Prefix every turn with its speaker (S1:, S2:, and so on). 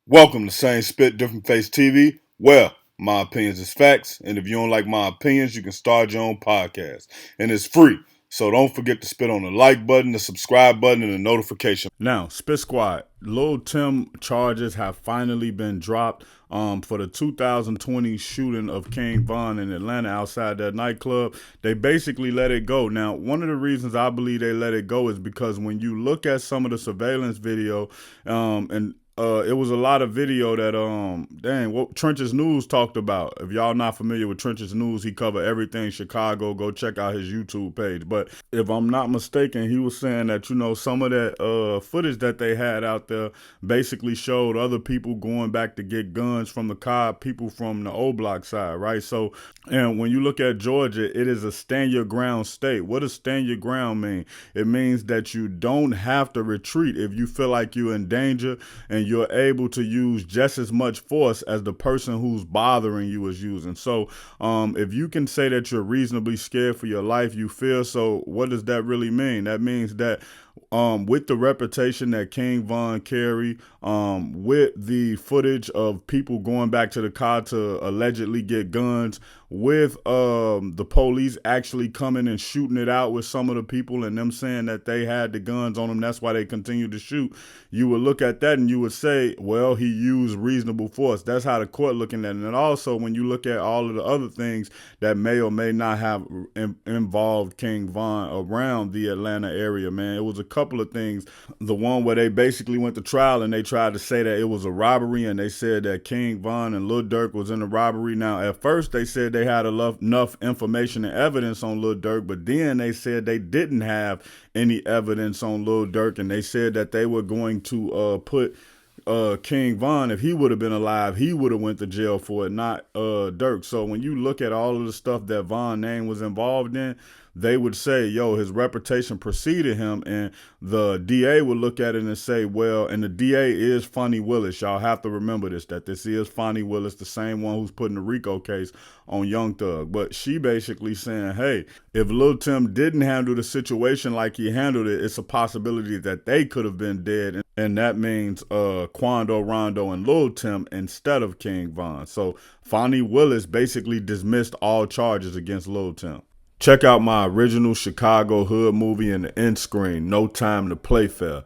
S1: Welcome to Same Spit, Different Face TV. Well, my opinions is facts, and if you don't like my opinions, you can start your own podcast. And it's free. So don't forget to spit on the like button, the subscribe button, and the notification. Now, Spit Squad, Lil Tim charges have finally been dropped for the 2020 shooting of King Von in Atlanta outside that nightclub. They basically let it go. Now, one of the reasons I believe they let it go is because when you look at some of the surveillance video, and it was a lot of video that what Trench's News talked about. If y'all not familiar with Trench's News, he covered everything Chicago. Go check out his YouTube page. But if I'm not mistaken, he was saying that some of that footage that they had out there basically showed other people going back to get guns from the Cobb, people from the O Block side, right? So, and when you look at Georgia, it is a stand your ground state. What does stand your ground mean? It means that you don't have to retreat if you feel like you're in danger, and you're able to use just as much force as the person who's bothering you is using. So if you can say that you're reasonably scared for your life, you feel, so what does that really mean? That means that with the reputation that King Von carry, with the footage of people going back to the car to allegedly get guns, with the police actually coming and shooting it out with some of the people and them saying that they had the guns on them, that's why they continued to shoot, you would look at that and you would say, well, he used reasonable force. That's how the court looking at it. And also, when you look at all of the other things that may or may not have involved King Von around the Atlanta area, man, it was a couple of things. The one where they basically went to trial and they tried to say that it was a robbery, and they said that King Von and Lil Durk was in the robbery. Now, at first they said they had enough information and evidence on Lil Durk, but then they said they didn't have any evidence on Lil Durk, and they said that they were going to put King Von, if he would have been alive, he would have went to jail for it, not Durk. So when you look at all of the stuff that Von name was involved in, they would say, yo, his reputation preceded him, and the DA would look at it and say, well, and the DA is FANI Willis. Y'all have to remember this, that this is FANI Willis, the same one who's putting the RICO case on Young Thug. But she basically saying, hey, if Lil Tim didn't handle the situation like he handled it, it's a possibility that they could have been dead. And that means Quando, Rondo, and Lil Tim instead of King Von. So FANI Willis basically dismissed all charges against Lil Tim. Check out my original Chicago hood movie in the end screen, No Time to Play Fair.